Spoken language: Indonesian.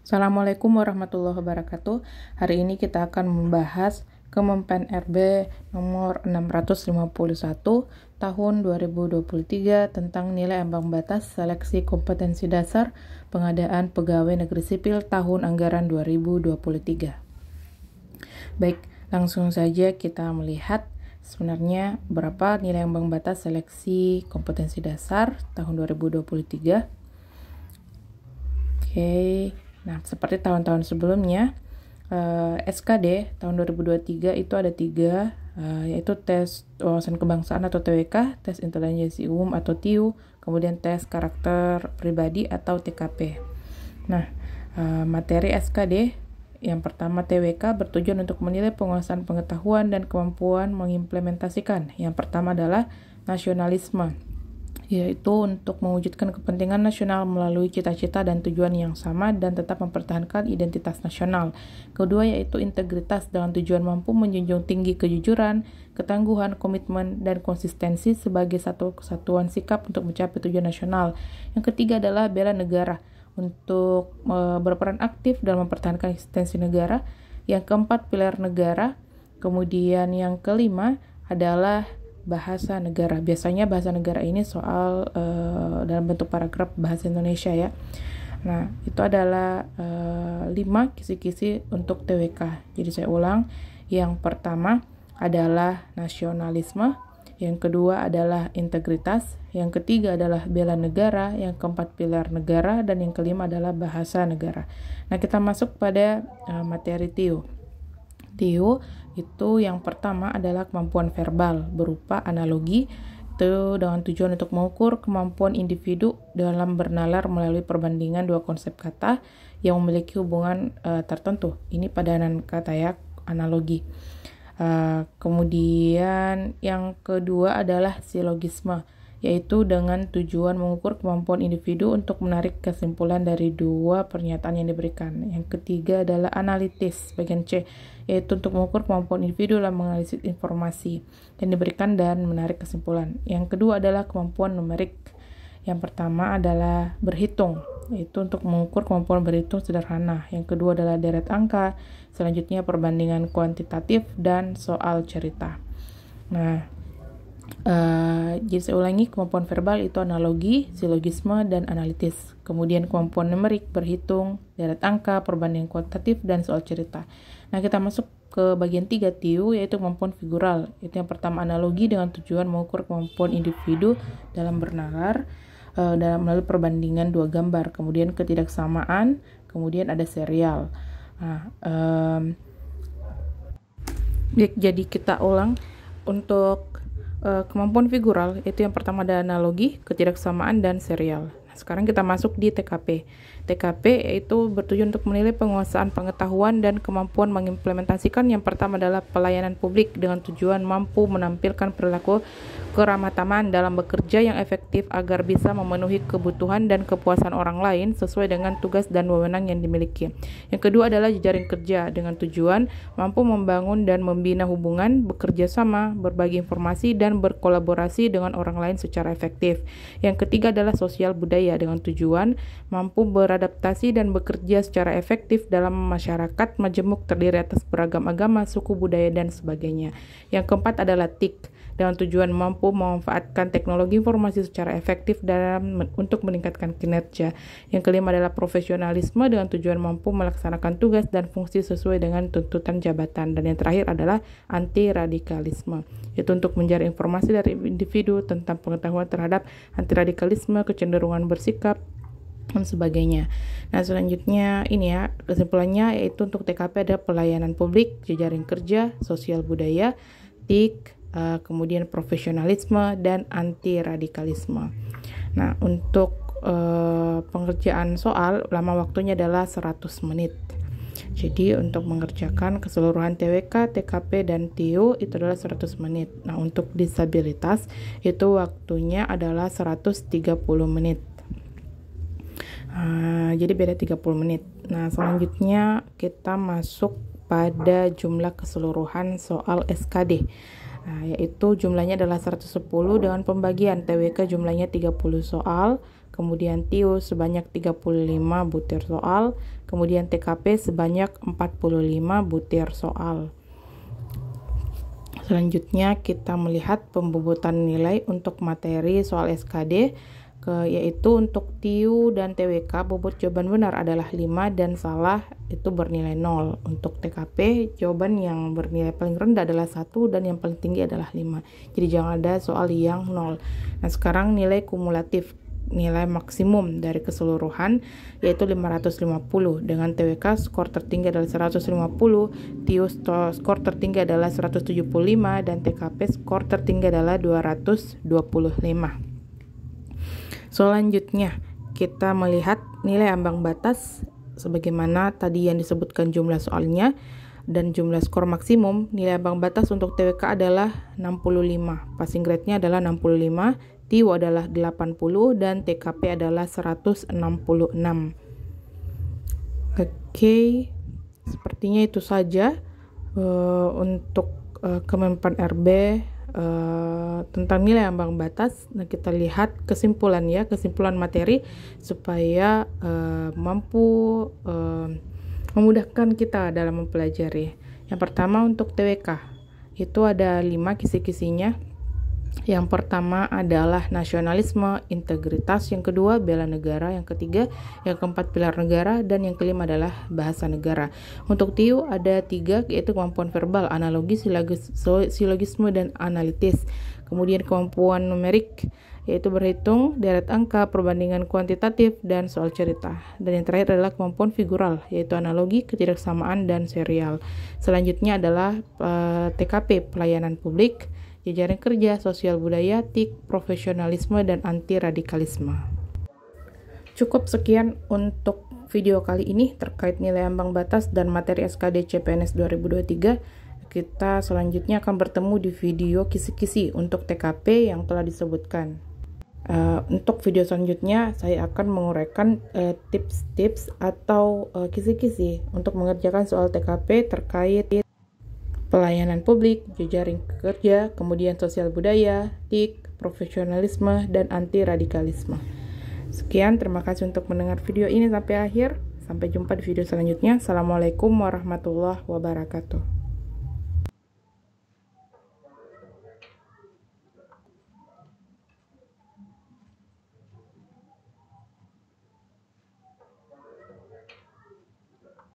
Assalamualaikum warahmatullahi wabarakatuh. Hari ini kita akan membahas Kemenpan RB nomor 651 tahun 2023 tentang nilai ambang batas seleksi kompetensi dasar pengadaan pegawai negeri sipil tahun anggaran 2023. Baik, langsung saja kita melihat sebenarnya berapa nilai ambang batas seleksi kompetensi dasar tahun 2023. Oke. Nah, seperti tahun-tahun sebelumnya, SKD tahun 2023 itu ada 3, yaitu tes wawasan kebangsaan atau TWK, tes intelijensi umum atau TIU, kemudian tes karakter pribadi atau TKP. Nah, materi SKD yang pertama TWK bertujuan untuk menilai penguasaan pengetahuan dan kemampuan mengimplementasikan. Yang pertama adalah nasionalisme, yaitu untuk mewujudkan kepentingan nasional melalui cita-cita dan tujuan yang sama dan tetap mempertahankan identitas nasional. Kedua yaitu integritas dengan tujuan mampu menjunjung tinggi kejujuran, ketangguhan, komitmen, dan konsistensi sebagai satu kesatuan sikap untuk mencapai tujuan nasional. Yang ketiga adalah bela negara, untuk berperan aktif dalam mempertahankan eksistensi negara. Yang keempat pilar negara. Kemudian yang kelima adalah bahasa negara. Biasanya bahasa negara ini soal dalam bentuk paragraf bahasa Indonesia ya. Nah, itu adalah 5 kisi-kisi untuk TWK. Jadi saya ulang, yang pertama adalah nasionalisme, yang kedua adalah integritas, yang ketiga adalah bela negara, yang keempat pilar negara, dan yang kelima adalah bahasa negara. Nah, kita masuk pada materi TIU. TIU itu yang pertama adalah kemampuan verbal berupa analogi, itu dengan tujuan untuk mengukur kemampuan individu dalam bernalar melalui perbandingan dua konsep kata yang memiliki hubungan tertentu. Ini padanan kata ya, analogi. Kemudian yang kedua adalah silogisme, yaitu dengan tujuan mengukur kemampuan individu untuk menarik kesimpulan dari dua pernyataan yang diberikan. Yang ketiga adalah analitis, bagian C, yaitu untuk mengukur kemampuan individu dalam menganalisis informasi yang diberikan dan menarik kesimpulan. Yang kedua adalah kemampuan numerik. Yang pertama adalah berhitung, yaitu untuk mengukur kemampuan berhitung sederhana. Yang kedua adalah deret angka, selanjutnya perbandingan kuantitatif dan soal cerita. Nah, jadi saya ulangi, kemampuan verbal itu analogi, silogisme, dan analitis. Kemudian kemampuan numerik, berhitung, deret angka, perbandingan kuantitatif, dan soal cerita. Nah, kita masuk ke bagian 3 TIU, yaitu kemampuan figural. Itu yang pertama analogi dengan tujuan mengukur kemampuan individu dalam bernalar, dalam melalui perbandingan dua gambar. Kemudian ketidaksamaan, kemudian ada serial. Nah, jadi kita ulang untuk kemampuan figural, itu yang pertama ada analogi, ketidaksamaan, dan serial. Nah, sekarang kita masuk di TKP. TKP yaitu bertujuan untuk menilai penguasaan pengetahuan dan kemampuan mengimplementasikan. Yang pertama adalah pelayanan publik dengan tujuan mampu menampilkan perilaku keramah tamahan dalam bekerja yang efektif agar bisa memenuhi kebutuhan dan kepuasan orang lain sesuai dengan tugas dan wewenang yang dimiliki. Yang kedua adalah jejaring kerja dengan tujuan mampu membangun dan membina hubungan, bekerja sama, berbagi informasi, dan berkolaborasi dengan orang lain secara efektif. Yang ketiga adalah sosial budaya dengan tujuan mampu beradaptasi dan bekerja secara efektif dalam masyarakat majemuk terdiri atas beragam agama, suku, budaya, dan sebagainya. Yang keempat adalah TIK dengan tujuan mampu memanfaatkan teknologi informasi secara efektif untuk meningkatkan kinerja. Yang kelima adalah profesionalisme dengan tujuan mampu melaksanakan tugas dan fungsi sesuai dengan tuntutan jabatan. Dan yang terakhir adalah anti radikalisme, yaitu untuk mencari informasi dari individu tentang pengetahuan terhadap anti radikalisme, kecenderungan bersikap, dan sebagainya. Nah, selanjutnya ini ya, kesimpulannya yaitu untuk TKP ada pelayanan publik, jejaring kerja, sosial budaya, TIK, kemudian profesionalisme, dan anti radikalisme. Nah, untuk pengerjaan soal lama waktunya adalah 100 menit. Jadi untuk mengerjakan keseluruhan TWK, TKP, dan TIU itu adalah 100 menit. Nah, untuk disabilitas itu waktunya adalah 130 menit. Jadi beda 30 menit. Nah, selanjutnya kita masuk pada jumlah keseluruhan soal SKD. Nah, yaitu jumlahnya adalah 110 dengan pembagian TWK jumlahnya 30 soal, kemudian TIU sebanyak 35 butir soal, kemudian TKP sebanyak 45 butir soal. Selanjutnya kita melihat pembobotan nilai untuk materi soal SKD, yaitu untuk TIU dan TWK bobot jawaban benar adalah 5 dan salah itu bernilai 0. Untuk TKP jawaban yang bernilai paling rendah adalah 1 dan yang paling tinggi adalah 5. Jadi jangan ada soal yang 0. Nah, sekarang nilai kumulatif, nilai maksimum dari keseluruhan yaitu 550. Dengan TWK skor tertinggi adalah 150, TIU skor tertinggi adalah 175 dan TKP skor tertinggi adalah 225. Selanjutnya kita melihat nilai ambang batas sebagaimana tadi yang disebutkan jumlah soalnya dan jumlah skor maksimum. Nilai ambang batas untuk TWK adalah 65, passing grade-nya adalah 65, TIU adalah 80 dan TKP adalah 166. Oke, sepertinya itu saja untuk Kemenpan RB tentang nilai ambang batas. Nah, kita lihat kesimpulan materi supaya mampu memudahkan kita dalam mempelajari. Yang pertama untuk TWK itu ada 5 kisi-kisinya. Yang pertama adalah nasionalisme, integritas, yang kedua bela negara, yang ketiga, yang keempat pilar negara, dan yang kelima adalah bahasa negara. Untuk TIU ada 3, yaitu kemampuan verbal, analogi, silogisme, dan analitis. Kemudian kemampuan numerik, yaitu berhitung, deret angka, perbandingan kuantitatif, dan soal cerita. Dan yang terakhir adalah kemampuan figural, yaitu analogi, ketidaksamaan, dan serial. Selanjutnya adalah TKP, pelayanan publik, jejaring kerja, sosial budaya, TIK, profesionalisme, dan anti radikalisme. Cukup sekian untuk video kali ini terkait nilai ambang batas dan materi SKD CPNS 2023. Kita selanjutnya akan bertemu di video kisi-kisi untuk TKP yang telah disebutkan. Untuk video selanjutnya saya akan menguraikan tips-tips atau kisi-kisi untuk mengerjakan soal TKP terkait pelayanan publik, jejaring kerja, kemudian sosial budaya, TIK, profesionalisme, dan anti radikalisme. Sekian, terima kasih untuk mendengar video ini sampai akhir. Sampai jumpa di video selanjutnya. Assalamualaikum warahmatullahi wabarakatuh.